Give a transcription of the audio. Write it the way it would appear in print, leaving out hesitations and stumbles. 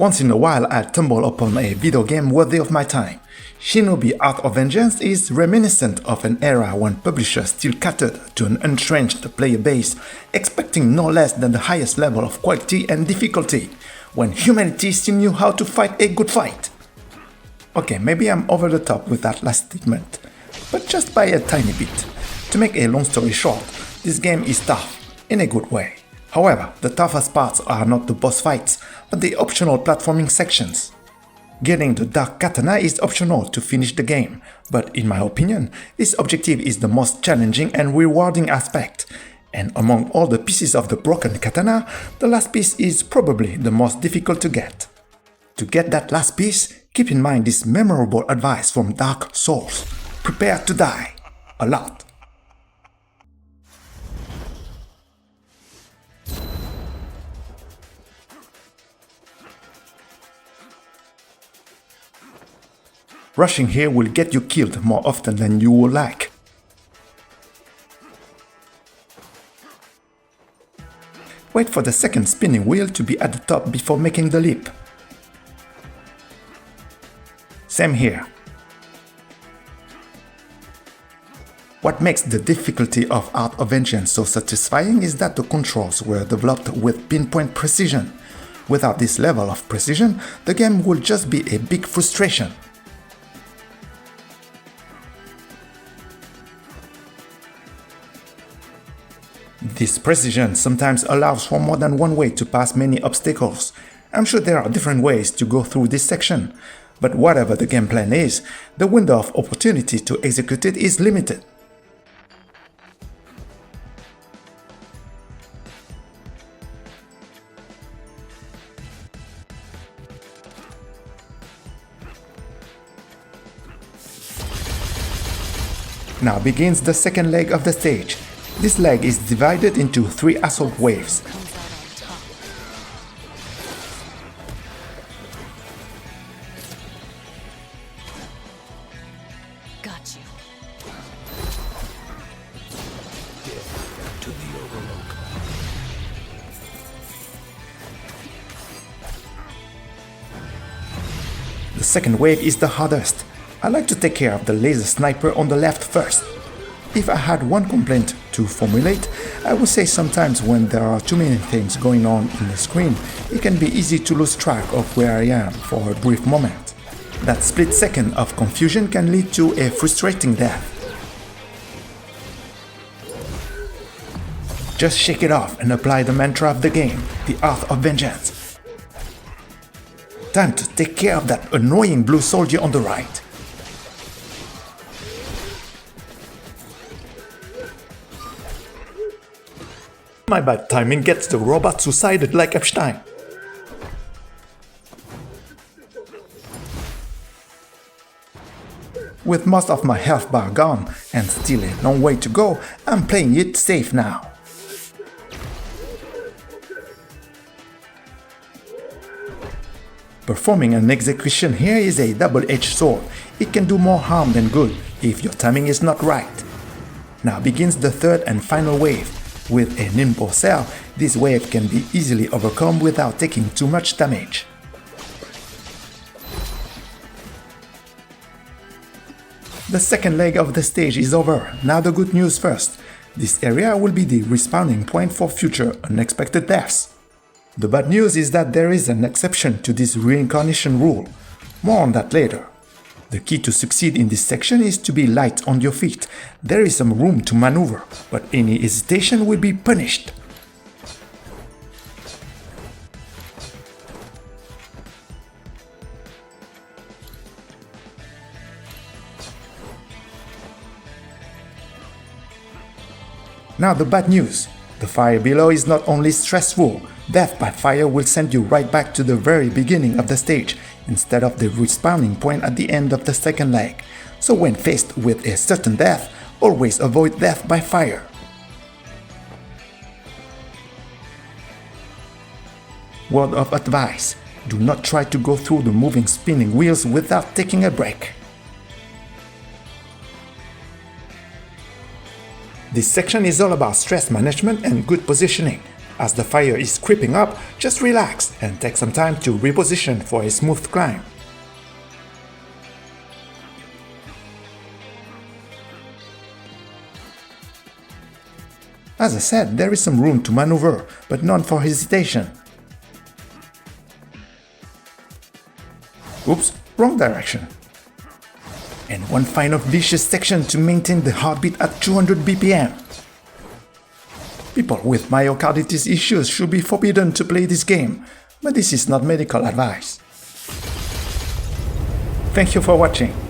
Once in a while I stumble upon a video game worthy of my time. Shinobi Art of Vengeance is reminiscent of an era when publishers still catered to an entrenched player base, expecting no less than the highest level of quality and difficulty, when humanity still knew how to fight a good fight. Okay, maybe I'm over the top with that last statement, but just by a tiny bit. To make a long story short, this game is tough, in a good way. However, the toughest parts are not the boss fights, but the optional platforming sections. Getting the Dark Katana is optional to finish the game, but in my opinion, this objective is the most challenging and rewarding aspect. And among all the pieces of the broken katana, the last piece is probably the most difficult to get. To get that last piece, keep in mind this memorable advice from Dark Souls: prepare to die. A lot. Rushing here will get you killed more often than you would like. Wait for the second spinning wheel to be at the top before making the leap. Same here. What makes the difficulty of Art of Vengeance so satisfying is that the controls were developed with pinpoint precision. Without this level of precision, the game would just be a big frustration. This precision sometimes allows for more than one way to pass many obstacles. I'm sure there are different ways to go through this section, but whatever the game plan is, the window of opportunity to execute it is limited. Now begins the second leg of the stage. This leg is divided into 3 assault waves. Got you. To the overlook. The second wave is the hardest. I like to take care of the laser sniper on the left first. If I had one complaint to formulate, I would say sometimes when there are too many things going on in the screen, it can be easy to lose track of where I am for a brief moment. That split second of confusion can lead to a frustrating death. Just shake it off and apply the mantra of the game, the Art of Vengeance. Time to take care of that annoying blue soldier on the right. My bad timing gets the robot suicided like Epstein. With most of my health bar gone and still a long way to go, I'm playing it safe now. Performing an execution here is a double-edged sword. It can do more harm than good if your timing is not right. Now begins the third and final wave. With a nimble cell, this wave can be easily overcome without taking too much damage. The second leg of the stage is over. Now the good news first. This area will be the respawning point for future unexpected deaths. The bad news is that there is an exception to this reincarnation rule. More on that later. The key to succeed in this section is to be light on your feet. There is some room to maneuver, but any hesitation will be punished. Now the bad news. The fire below is not only stressful, death by fire will send you right back to the very beginning of the stage, instead of the respawning point at the end of the second leg. So when faced with a certain death, always avoid death by fire. Word of advice: do not try to go through the moving spinning wheels without taking a break. This section is all about stress management and good positioning. As the fire is creeping up, just relax and take some time to reposition for a smooth climb. As I said, there is some room to maneuver, but none for hesitation. Oops, wrong direction. And one final vicious section to maintain the heartbeat at 200 BPM. People with myocarditis issues should be forbidden to play this game, but this is not medical advice. Thank you for watching.